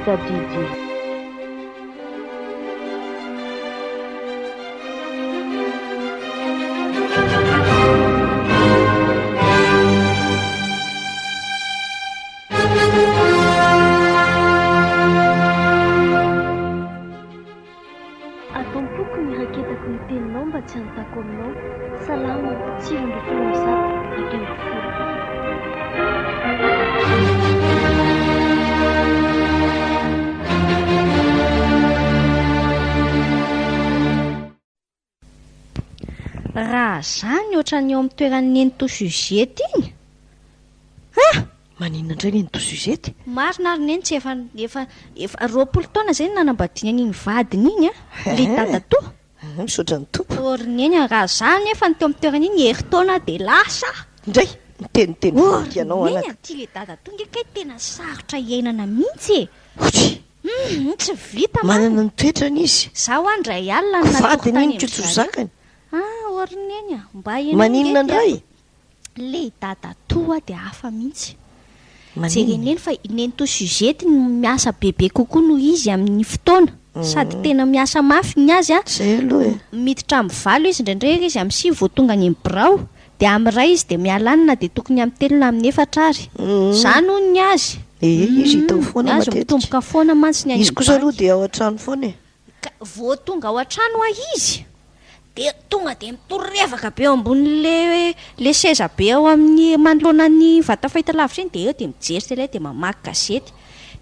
tadidi. Atompoko ny raketako ny teninao mba tsy hanontako aminao. Salama tsirondro filozato akeny folo. Raha zany ohatran'ny eo amin'ny toeran'ny ento suzety iny. Maninona indray ny ento suzety? Marina ary neny tsy efa 20 taona zay nanambadiana an'iny vadiny iny le dada-to. Misaotra ny tompo. Orineny raha zany efa ny teo amin'ny toerana iny herintaona de lasa. Indray miteniteny vaky ianao anaka. Ty le dada-to nge tena sarotra iainana mihitsy e. Tsy vita manana ny toetrany izy. Zaho andray alina ny vadiny iny tsotsotsakany. Orineny mba maninona indray? Le dada-to de hafa mihitsy. Jereneny fa nento suzety no miasa bebe kokoa no izy amin'ny fotoana. Sady tena miasa mafy ny azy Zay aloha miditra amin'ny valo izy ndraindray izy amin'ny 5 vao tonga any birao. De amin'ny ray izy de mialanina de tokony amin'ny 3 na amin'ny 4 ary. Zany hono ny azy. Izy hitao foana matetika. Azy mitomboka foana mantsy ny izy kosa aloha de ao an-trano foana e. Vao tonga ao an-trano izy de tonga de mitorevaka be eo ambony le seza be ao amin'ny manoloana ny vata fahitalavitra iny de eo de mijery tele de mamaky gazety.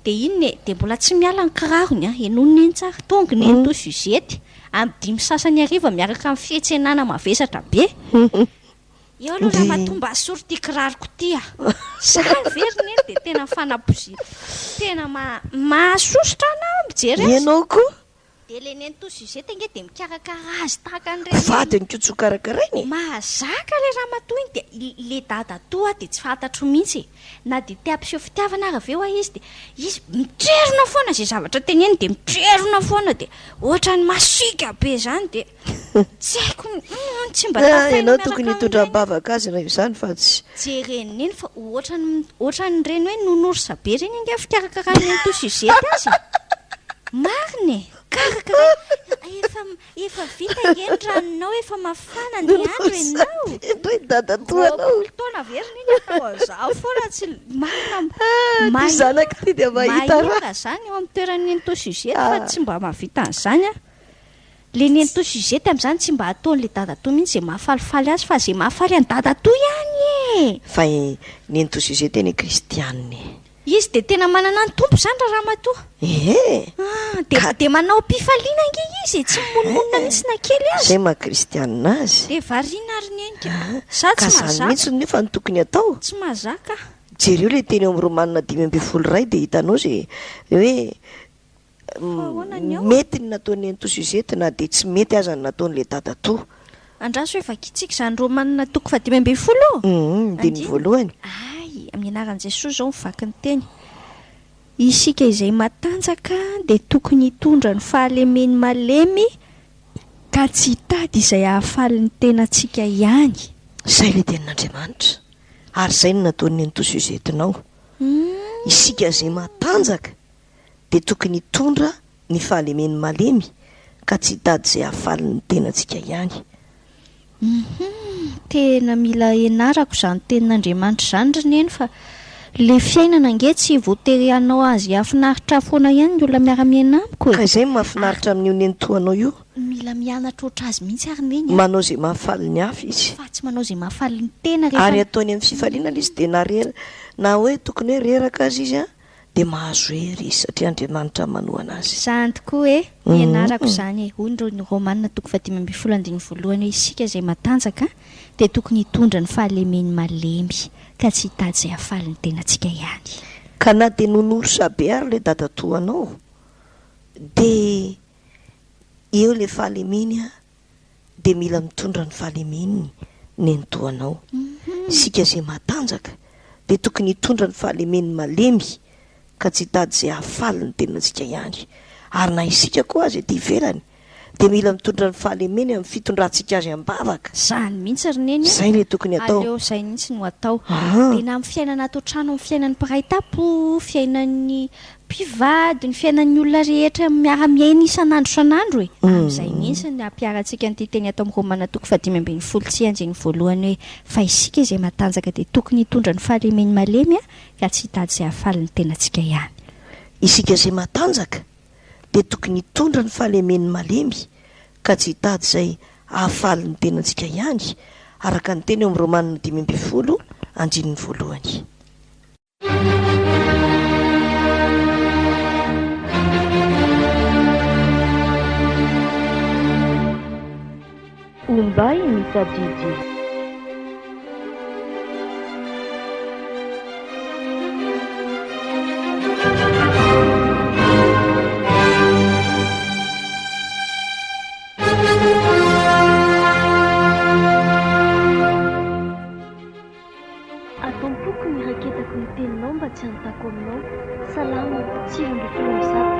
De iny de mbola tsy miala ny kirarony enonony eny tsara tonga ny ento suzety amin'ny 5 sasany ariva miaraka amin'ny fietsenana mavesatra be. Eo aloha raha mahatomba asory ty kiraroko ty Zany veriny eny de tena fanapozy. Tena mahasosotra na mijery azy. Ianao koa? De le nento suzety nge de mikarakara azy tahaka an'ireny. Vadiny koa tsokarakarainy. Mahazaka le raha matoa iny de le dada-to de tsy fantatro mihitsy. Na de te-ampiseho fitiavana ary aveo izy de izy mitrerona foana zay zavatra teneny de mitrerona foana de ohatrany masika be zany de tsy haiko tsy mba tafaina. Ianao tokony hitondra bavaka azy raha izany fa tsy jereniny eny fa ohatrany reny hoe nonorsa be reny nge fikarakarany nento suzety azy. Mariny efa vita nge ranonao efa mafana ny andro ianao. Indray dada-toanao. Taona veriny iny atao an'izao foana tsy ty zanaka ty de mahita raha zany eo amin'ny toeran'ny nento suzety fa tsy mba mahavita an'izany le nento suzety amin'izany tsy mba ataon'le dada-to mihitsy zay mahafalifaly azy fa zay mahafaly any dada-to ihany e. Fa nento suzety eny kristianiny. Izy de tena manana ny tompo zany raha matoa. De manao pifaliana nge izy tsy monmonina mihitsy na kely azy. Zay maha-kristianina azy. De variana ary neny sa tsy mahazaka. Ka zany mihitsy nefa ny tokony atao. Tsy mahazaka. Jereo le teny amin'ny Romanina 5:12 de hitanao zay hoe mety ny nataon'ny nento suzety na de tsy mety aza ny nataon'le dada-to. Andraso efa kitsika zany Romanina 5:12. De ny voalohany. Amin'ny anaran'i Jesosy zao mivaky ny teny. Isika izay matanjaka de tokony hitondra ny fahalemeny malemy ka tsy hitady izay hahafaly ny tenantsika ihany. Zay le tenin'Andriamanitra. Ary zay no nataon'ny nento suzetinao. Isika izay matanjaka de tokony hitondra ny fahalemeny malemy ka tsy hitady izay hahafaly ny tenantsika ihany. Tena mila enarako zany tenin'Andriamanitra zany reneny fa le fiainana nge tsy voatery anao azy afinaritra foana ihany ny olona miara-miaina amiko. Ka izay mahafinaritra amin'io nentoanao io. Mila mianatra oatra azy mihitsy ary neny. Manao zay mahafaly ny hafa izy. Fa tsy manao zay mahafaly ny tena ary ataony amin'ny fifaliana izy de na hoe tokony hoe reraka azy izy de mahazo hery izy satria Andriamanitra manohana azy. Zany tokoa ianarako zany hoy ny Romanina 5:12 isika izay matanjaka de tokony hitondra ny fahalemeny malemy ka tsy hitady izay hahafaly ny tenantsika ihany. Ka na de nonorosa be ary le dada-toanao de eo le fahalemeny de mila mitondra ny fahalemeny nentoanao. Isika izay matanjaka de tokony hitondra ny fahalemeny malemy ka tsy hitady izay hahafaly ny tenantsika ihany. Ary na isika koa azy ety ivelany de mila mitondra ny fahalemeny amin'ny fitondrantsika azy am-bavaka. Zany mihitsy reneny. Zay le tokony atao. Aleo zay mihitsy no atao. De na amin'ny fiainana ato trano amin'ny fiainan'ny mpiray tapo, fiainan'ny mpivady ny fiainan'ny olona rehetra miara-miaina isan'andro isan'andro e amin'izay mihitsy ny ampiarantsika nyity teny atao amin'ny romana toko 5:10 tsy anjeny voalohany hoe fa isika izay matanjaka dia tokony hitondra ny fahalemeny malemy a ka tsy hitady izay hahafaly ny tenantsika ihany. Isika izay matanjaka dia tokony hitondra ny fahalemeny malemy ka tsy hitady izay hahafaly ny tenantsika ihany, araka ny teny eo amin'ny romanina 5:10 andinin'ny voalohany. Ombay mitadidi. Ataompoko ny raketako ny teninao mba tsy hanontako aminao. Salama, 7 ambin'ny 7